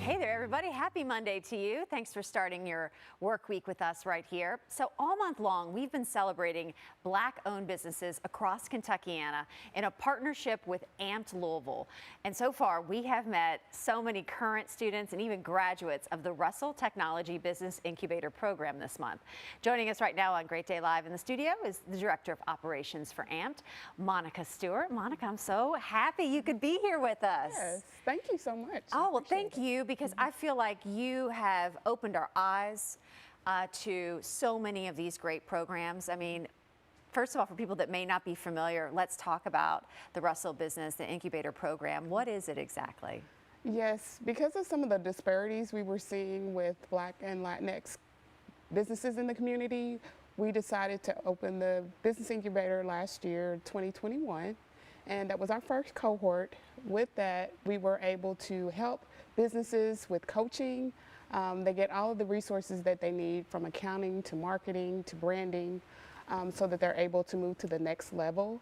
Hey there, everybody. Happy Monday to you. Thanks for starting your work week with us right here. So all month long, we've been celebrating Black-owned businesses across Kentuckiana in a partnership with Amped Louisville. And so far, we have met so many current students and even graduates of the Russell Technology Business Incubator program this month. Joining us right now on Great Day Live in the studio is the Director of Operations for Amped, Monica Stewart. Monica, I'm so happy you could be here with us. Yes, thank you so much. Oh, well, thank you, because I feel like you have opened our eyes to so many of these great programs. I mean, first of all, for people that may not be familiar, let's talk about the Russell Business, the Incubator program. What is it exactly? Yes, because of some of the disparities we were seeing with Black and Latinx businesses in the community, we decided to open the Business Incubator last year, 2021. And that was our first cohort. With that, we were able to help businesses with coaching. They get all of the resources that they need, from accounting to marketing to branding, so that they're able to move to the next level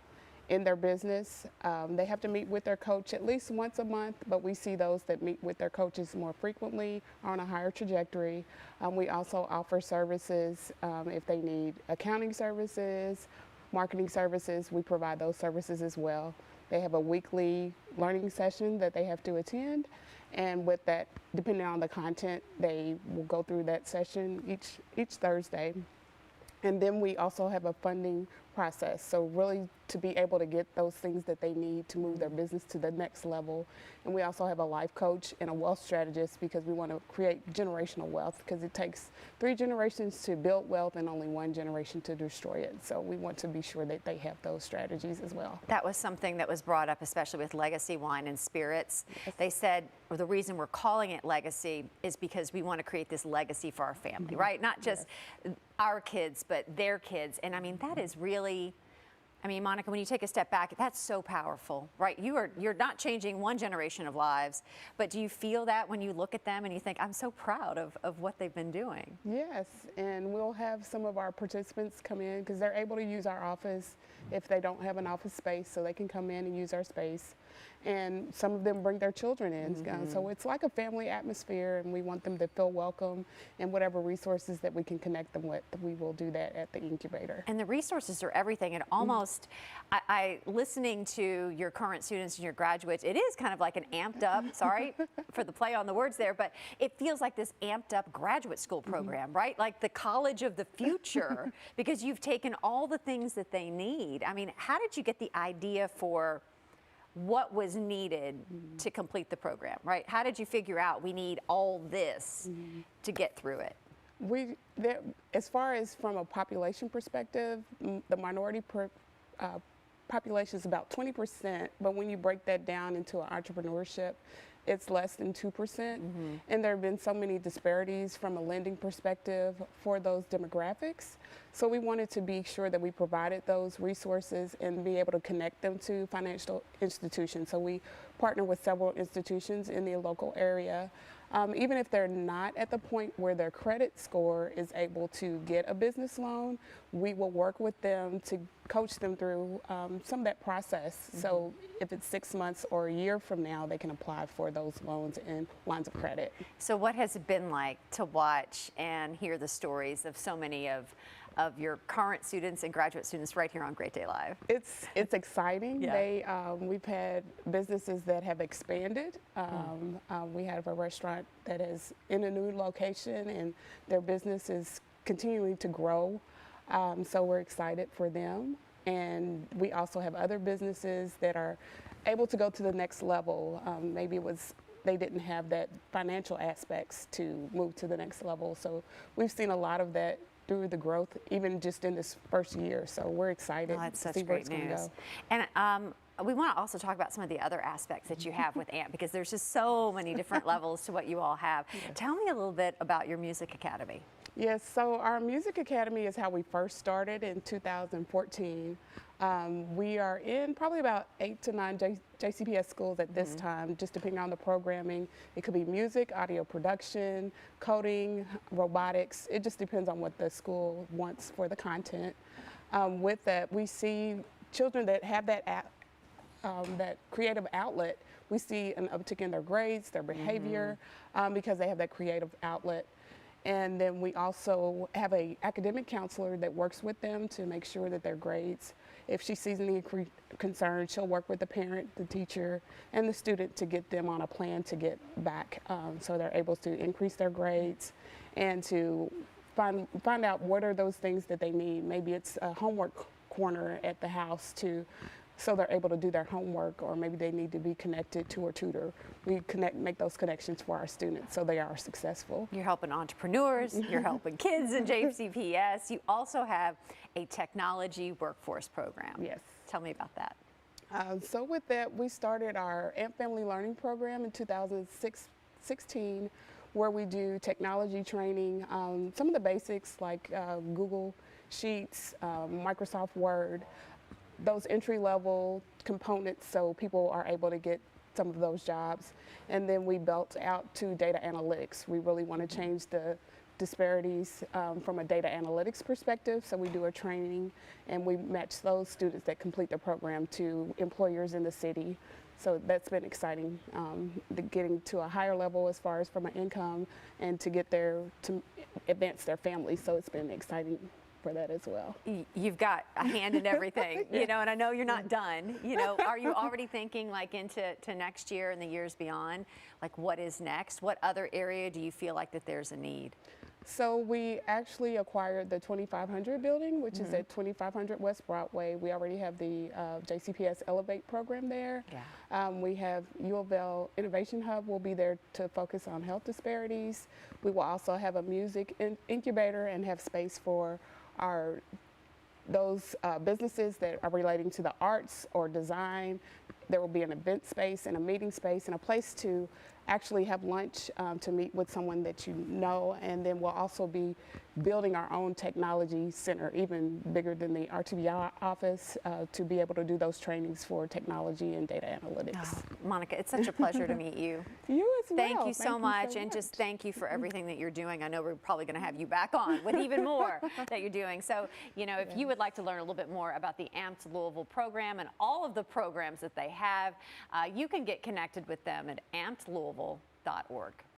in their business. They have to meet with their coach at least once a month, but we see those that meet with their coaches more frequently are on a higher trajectory. We also offer services if they need accounting services, marketing services. We provide those services as well. They have a weekly learning session that they have to attend, and with that, depending on the content, they will go through that session each Thursday. And then we also have a funding process, so really to be able to get those things that they need to move their business to the next level. And we also have a life coach and a wealth strategist, because we want to create generational wealth, because it takes 3 generations to build wealth and only 1 generation to destroy it. So we want to be sure that they have those strategies as well. That was something that was brought up, especially with Legacy Wine and Spirits. Yes. They said, or the reason we're calling it Legacy is because we want to create this legacy for our family, right? Not just our kids, but their kids. And I mean, that is really, I mean, Monica, when you take a step back, that's so powerful, right? You're not changing 1 generation of lives, but do you feel that when you look at them and you think, I'm so proud of what they've been doing? Yes, and we'll have some of our participants come in, because they're able to use our office if they don't have an office space, so they can come in and use our space. And some of them bring their children in. So it's like a family atmosphere, and we want them to feel welcome, and whatever resources that we can connect them with, we will do that at the incubator. And the resources are everything. And almost, listening to your current students and your graduates, it is kind of like an amped up, sorry for the play on the words there, but it feels like this amped up graduate school program, right? Like the college of the future, because you've taken all the things that they need. I mean, how did you get the idea for what was needed to complete the program, right? How did you figure out we need all this to get through it? As far as from a population perspective, the minority population is about 20%, but when you break that down into entrepreneurship, it's less than 2%. And there have been so many disparities from a lending perspective for those demographics. So we wanted to be sure that we provided those resources and be able to connect them to financial institutions. So we partner with several institutions in the local area. Even if they're not at the point where their credit score is able to get a business loan, we will work with them to coach them through some of that process. So if it's 6 months or a year from now, they can apply for those loans and lines of credit. So what has it been like to watch and hear the stories of so many of your current students and graduate students right here on Great Day Live? It's exciting. Yeah. We've had businesses that have expanded. We have a restaurant that is in a new location, and their business is continuing to grow. So we're excited for them. And we also have other businesses that are able to go to the next level. Maybe they didn't have that financial aspects to move to the next level. So we've seen a lot of that through the growth, even just in this first year. So we're excited to see where it's going to go. And we want to also talk about some of the other aspects that you have with AMP, because there's just so many different levels to what you all have. Tell me a little bit about your Music Academy. Yes, so our Music Academy is how we first started in 2014. We are in probably about 8 to 9 JCPS schools at this time, just depending on the programming. It could be music, audio production, coding, robotics. It just depends on what the school wants for the content. With that, we see children that have that creative outlet we see an uptick in their grades, their behavior, because they have that creative outlet. And then we also have a academic counselor that works with them to make sure that their grades, if she sees any concern, she'll work with the parent, the teacher, and the student to get them on a plan to get back, so they're able to increase their grades and to find out what are those things that they need. Maybe it's a homework corner at the house so they're able to do their homework, or maybe they need to be connected to a tutor. We make those connections for our students so they are successful. You're helping entrepreneurs, you're helping kids in JCPS. You also have a technology workforce program. Yes. Tell me about that. So with that, we started our AMP Family Learning Program in 2016, where we do technology training, some of the basics like Google Sheets, Microsoft Word, those entry-level components so people are able to get some of those jobs. And then we built out to data analytics. We really want to change the disparities from a data analytics perspective. So we do a training and we match those students that complete the program to employers in the city. So that's been exciting, getting to a higher level as far as from an income and to get there to advance their families. So it's been exciting for that as well. You've got a hand in everything, you know, and I know you're not done. You know, are you already thinking like into next year and the years beyond? Like what is next? What other area do you feel like that there's a need? So we actually acquired the 2500 building, which is at 2500 West Broadway. We already have the JCPS Elevate program there. Yeah. We have U of L Innovation Hub will be there to focus on health disparities. We will also have a music incubator and have space for those businesses that are relating to the arts or design. There will be an event space and a meeting space and a place to actually have lunch to meet with someone that you know. And then we'll also be building our own technology center, even bigger than the RTBI office, to be able to do those trainings for technology and data analytics. Oh, Monica, it's such a pleasure to meet you. You as well. Thank you so much, and just thank you for everything that you're doing. I know we're probably going to have you back on with even more that you're doing. So, you know, if you would like to learn a little bit more about the AMPed Louisville program and all of the programs that they have, you can get connected with them at ampedlouisville.org.